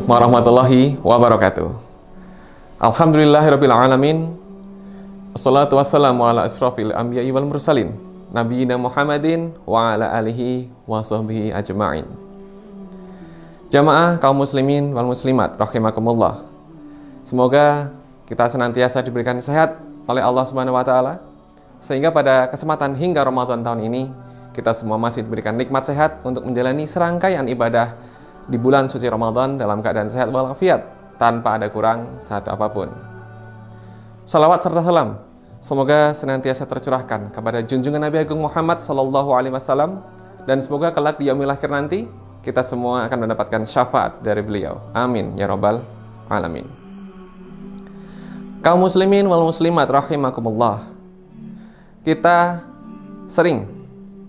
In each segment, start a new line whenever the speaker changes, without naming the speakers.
Assalamualaikum warahmatullahi wabarakatuh. Alhamdulillahirabbil alamin. Wassalatu wassalamu ala asrofil anbiya'i wal mursalin, nabiyina Muhammadin wa ala alihi wa sahbihi ajma'in. Jamaah kaum muslimin wal muslimat rahimakumullah. Semoga kita senantiasa diberikan sehat oleh Allah Subhanahu wa taala, sehingga pada kesempatan hingga Ramadan tahun ini kita semua masih diberikan nikmat sehat untuk menjalani serangkaian ibadah di bulan suci Ramadan dalam keadaan sehat walafiat, tanpa ada kurang satu apapun. Salawat serta salam semoga senantiasa tercurahkan kepada junjungan Nabi Agung Muhammad SAW, dan semoga kelak di yaumil akhir nanti kita semua akan mendapatkan syafaat dari beliau. Amin ya rabbal alamin. Kaum muslimin wal muslimat rahimakumullah, kita sering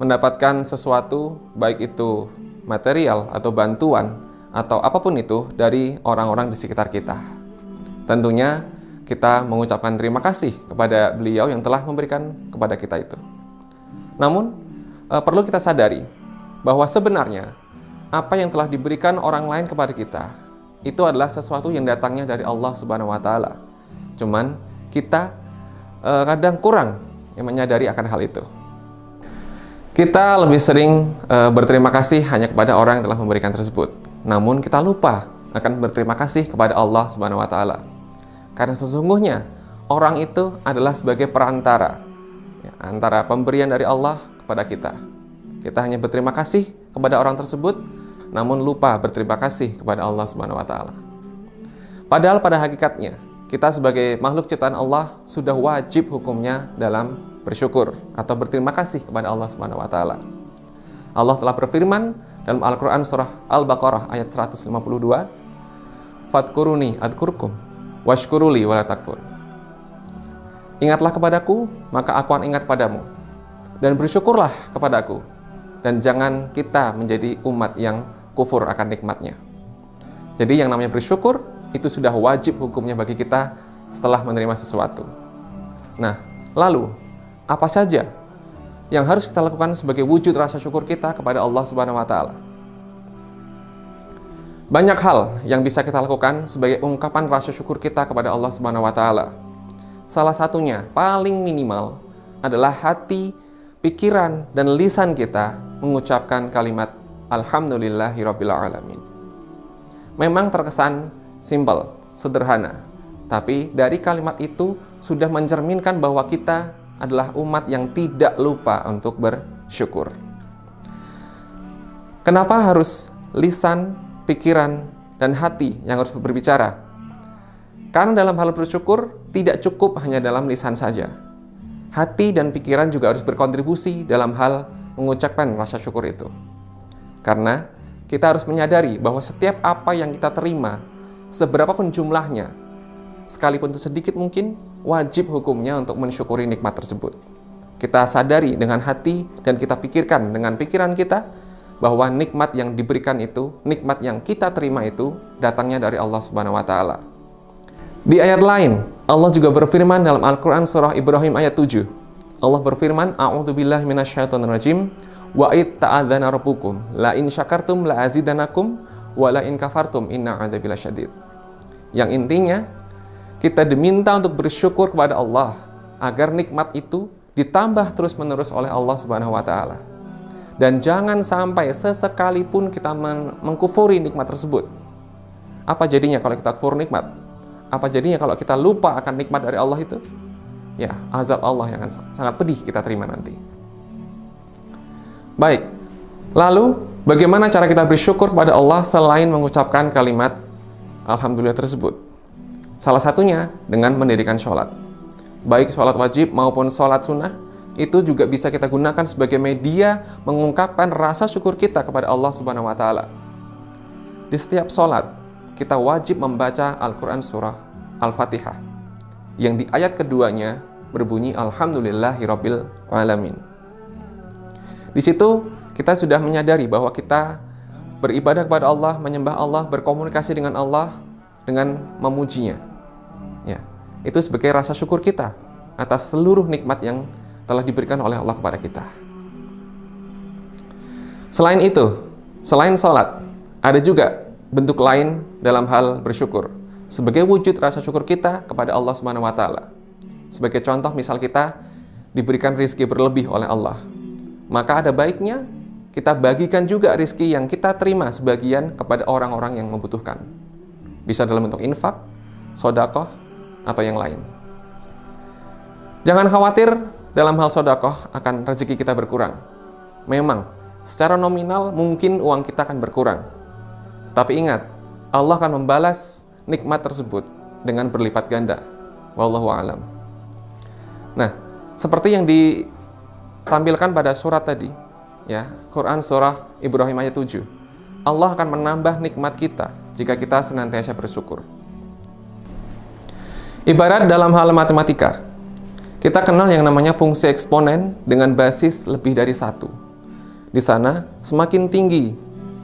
mendapatkan sesuatu, baik itu material atau bantuan atau apapun itu dari orang-orang di sekitar kita. Tentunya kita mengucapkan terima kasih kepada beliau yang telah memberikan kepada kita itu. Namun perlu kita sadari bahwa sebenarnya apa yang telah diberikan orang lain kepada kita itu adalah sesuatu yang datangnya dari Allah Subhanahu wa taala. Cuman kita kadang kurang menyadari akan hal itu. Kita lebih sering berterima kasih hanya kepada orang yang telah memberikan tersebut. Namun kita lupa akan berterima kasih kepada Allah Subhanahu wa taala. Karena sesungguhnya orang itu adalah sebagai perantara antara pemberian dari Allah kepada kita. Kita hanya berterima kasih kepada orang tersebut, namun lupa berterima kasih kepada Allah Subhanahu wa taala. Padahal pada hakikatnya kita sebagai makhluk ciptaan Allah sudah wajib hukumnya dalam bersyukur atau berterima kasih kepada Allah Subhanahu wa taala. Allah telah berfirman dalam Al-Qur'an surah Al-Baqarah ayat 152, "Fadkuruni adkurkum washkuruli wala takfur." Ingatlah kepadaku, maka aku akan ingat padamu, dan bersyukurlah kepadaku, dan jangan kita menjadi umat yang kufur akan nikmatnya. Jadi yang namanya bersyukur itu sudah wajib hukumnya bagi kita setelah menerima sesuatu. Nah, lalu apa saja yang harus kita lakukan sebagai wujud rasa syukur kita kepada Allah Subhanahu wa taala? Banyak hal yang bisa kita lakukan sebagai ungkapan rasa syukur kita kepada Allah Subhanahu wa taala. Salah satunya, paling minimal, adalah hati, pikiran, dan lisan kita mengucapkan kalimat Alhamdulillahirabbil alamin. Memang terkesan simpel, sederhana, tapi dari kalimat itu sudah mencerminkan bahwa kita adalah umat yang tidak lupa untuk bersyukur. Kenapa harus lisan, pikiran, dan hati yang harus berbicara? Karena dalam hal bersyukur tidak cukup hanya dalam lisan saja. Hati dan pikiran juga harus berkontribusi dalam hal mengucapkan rasa syukur itu. Karena kita harus menyadari bahwa setiap apa yang kita terima, seberapapun jumlahnya, sekalipun itu sedikit mungkin, wajib hukumnya untuk mensyukuri nikmat tersebut. Kita sadari dengan hati dan kita pikirkan dengan pikiran kita bahwa nikmat yang diberikan itu, nikmat yang kita terima itu datangnya dari Allah Subhanahu wa taala. Di ayat lain, Allah juga berfirman dalam Al-Qur'an surah Ibrahim ayat 7. Allah berfirman, "A'udzubillahi minasyaitonirrajim. Wa id ta'adzana rabbukum la in syakartum la azidanakum wa la in kafartum inna 'adzabi lasyadid." Yang intinya kita diminta untuk bersyukur kepada Allah agar nikmat itu ditambah terus-menerus oleh Allah Subhanahu wa taala. Dan jangan sampai sesekalipun kita mengkufuri nikmat tersebut. Apa jadinya kalau kita kufur nikmat? Apa jadinya kalau kita lupa akan nikmat dari Allah itu? Ya, azab Allah yang akan sangat pedih kita terima nanti. Baik. Lalu, bagaimana cara kita bersyukur kepada Allah selain mengucapkan kalimat Alhamdulillah tersebut? Salah satunya dengan mendirikan sholat. Baik sholat wajib maupun sholat sunnah, itu juga bisa kita gunakan sebagai media mengungkapkan rasa syukur kita kepada Allah Subhanahu wa taala. Di setiap sholat, kita wajib membaca Al-Quran surah Al-Fatihah, yang di ayat keduanya berbunyi Alhamdulillahirabbil alamin. Di situ kita sudah menyadari bahwa kita beribadah kepada Allah, menyembah Allah, berkomunikasi dengan Allah dengan memujinya. Ya, itu sebagai rasa syukur kita atas seluruh nikmat yang telah diberikan oleh Allah kepada kita. Selain itu, selain sholat, ada juga bentuk lain dalam hal bersyukur. Sebagai wujud rasa syukur kita kepada Allah Subhanahu wa taala. Sebagai contoh, misal kita diberikan rizki berlebih oleh Allah, maka ada baiknya kita bagikan juga rizki yang kita terima sebagian kepada orang-orang yang membutuhkan. Bisa dalam bentuk infak, sedekah, atau yang lain. Jangan khawatir dalam hal sedekah akan rezeki kita berkurang. Memang, secara nominal mungkin uang kita akan berkurang. Tapi ingat, Allah akan membalas nikmat tersebut dengan berlipat ganda. Wallahu a'lam. Nah, seperti yang ditampilkan pada surat tadi, ya, Quran surah Ibrahim ayat 7. Allah akan menambah nikmat kita jika kita senantiasa bersyukur. Ibarat dalam hal matematika, kita kenal yang namanya fungsi eksponen dengan basis lebih dari 1. Di sana, semakin tinggi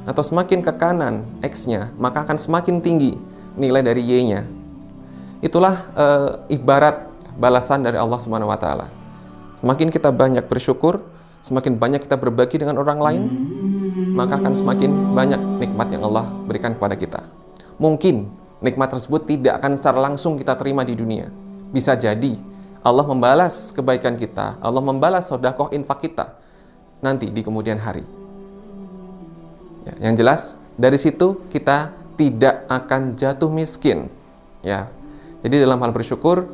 atau semakin ke kanan X-nya, maka akan semakin tinggi nilai dari Y-nya. Itulah ibarat balasan dari Allah Subhanahu wa taala. Semakin kita banyak bersyukur, semakin banyak kita berbagi dengan orang lain, maka akan semakin banyak nikmat yang Allah berikan kepada kita. Mungkin nikmat tersebut tidak akan secara langsung kita terima di dunia. Bisa jadi Allah membalas kebaikan kita, Allah membalas sedekah infak kita nanti di kemudian hari. Ya, yang jelas dari situ kita tidak akan jatuh miskin. Ya, jadi dalam hal bersyukur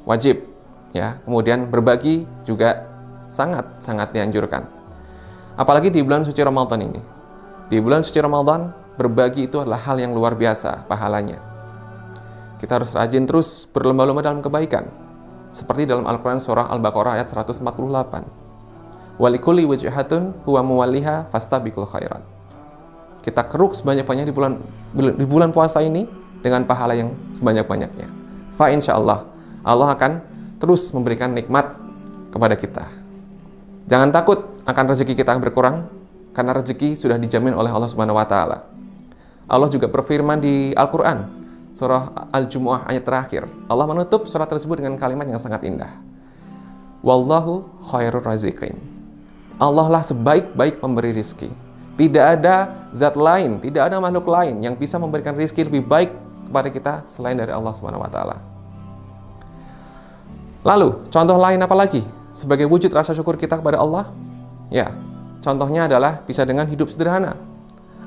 wajib. Ya, kemudian berbagi juga sangat dianjurkan. Apalagi di bulan suci Ramadan ini. Di bulan suci Ramadan, berbagi itu adalah hal yang luar biasa pahalanya. Kita harus rajin terus berlomba-lomba dalam kebaikan. Seperti dalam Al-Quran surah Al-Baqarah ayat 148. Walikulli wajhatun huwa muwalliha fastabiqul khairat. Kita keruk sebanyak-banyaknya di bulan puasa ini dengan pahala yang sebanyak-banyaknya. Fa insyaallah Allah akan terus memberikan nikmat kepada kita. Jangan takut akan rezeki kita berkurang, karena rezeki sudah dijamin oleh Allah Subhanahu wa taala. Allah juga berfirman di Al-Qur'an, surah Al-Jumu'ah ayat terakhir. Allah menutup surat tersebut dengan kalimat yang sangat indah. Wallahu khairur raziqin. Allah lah sebaik-baik pemberi rizki. Tidak ada zat lain, tidak ada makhluk lain yang bisa memberikan rizki lebih baik kepada kita selain dari Allah Subhanahu wa taala. Lalu, contoh lain apa lagi sebagai wujud rasa syukur kita kepada Allah? Ya, contohnya adalah bisa dengan hidup sederhana,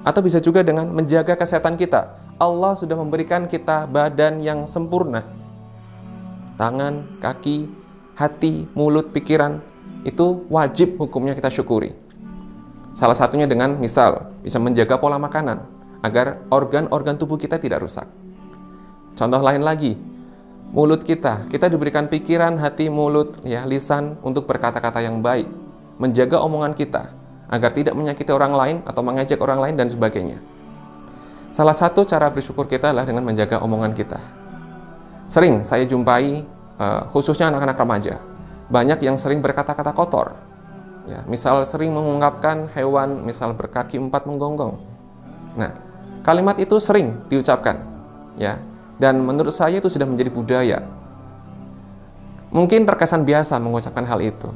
atau bisa juga dengan menjaga kesehatan kita. Allah sudah memberikan kita badan yang sempurna. Tangan, kaki, hati, mulut, pikiran, itu wajib hukumnya kita syukuri. Salah satunya dengan misal bisa menjaga pola makanan agar organ-organ tubuh kita tidak rusak. Contoh lain lagi, mulut kita diberikan pikiran, hati, mulut, ya, lisan untuk berkata-kata yang baik, menjaga omongan kita agar tidak menyakiti orang lain atau mengejek orang lain dan sebagainya. Salah satu cara bersyukur kita adalah dengan menjaga omongan kita. Sering saya jumpai, khususnya anak-anak remaja, banyak yang sering berkata-kata kotor. Ya, misal sering mengungkapkan hewan, misal berkaki 4 menggonggong. Nah, kalimat itu sering diucapkan, ya. Dan menurut saya itu sudah menjadi budaya. Mungkin terkesan biasa mengucapkan hal itu,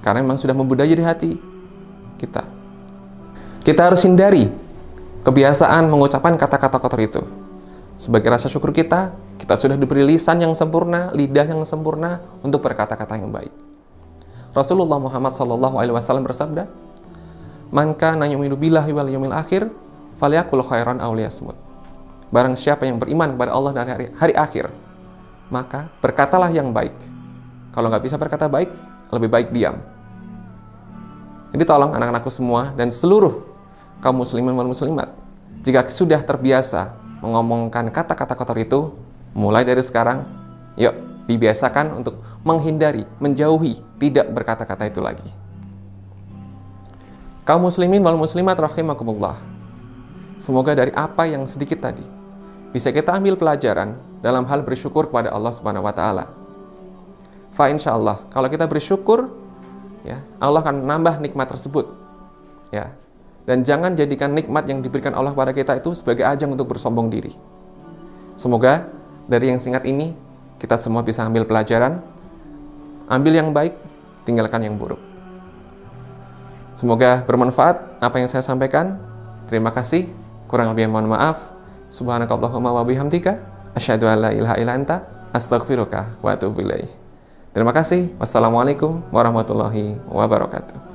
karena memang sudah membudaya di hati kita. Kita harus hindari kebiasaan mengucapkan kata-kata kotor itu. Sebagai rasa syukur kita sudah diberi lisan yang sempurna, lidah yang sempurna untuk berkata-kata yang baik. Rasulullah Muhammad SAW bersabda, "Man kana yu'minu billahi wal yawmil akhir, falyaqul khairan aw liyasmut." Barang siapa yang beriman kepada Allah dan hari akhir, maka berkatalah yang baik. Kalau nggak bisa berkata baik, lebih baik diam. Jadi tolong anak-anakku semua dan seluruh kaum muslimin wal muslimat, jika sudah terbiasa mengomongkan kata-kata kotor itu, mulai dari sekarang, yuk dibiasakan untuk menghindari, menjauhi, tidak berkata-kata itu lagi. Kaum muslimin wal muslimat rahimakumullah, semoga dari apa yang sedikit tadi bisa kita ambil pelajaran dalam hal bersyukur kepada Allah Subhanahu wa taala. Fa insyaallah, kalau kita bersyukur, ya, Allah akan nambah nikmat tersebut. Ya. Dan jangan jadikan nikmat yang diberikan Allah kepada kita itu sebagai ajang untuk bersombong diri. Semoga dari yang singkat ini kita semua bisa ambil pelajaran, ambil yang baik, tinggalkan yang buruk. Semoga bermanfaat apa yang saya sampaikan. Terima kasih. Kurang lebih mohon maaf. Subhanakallahumma wa bihamdika asyhadu an la ilaha illa anta astaghfiruka wa atubu ilaik. Terima kasih. Wassalamualaikum warahmatullahi wabarakatuh.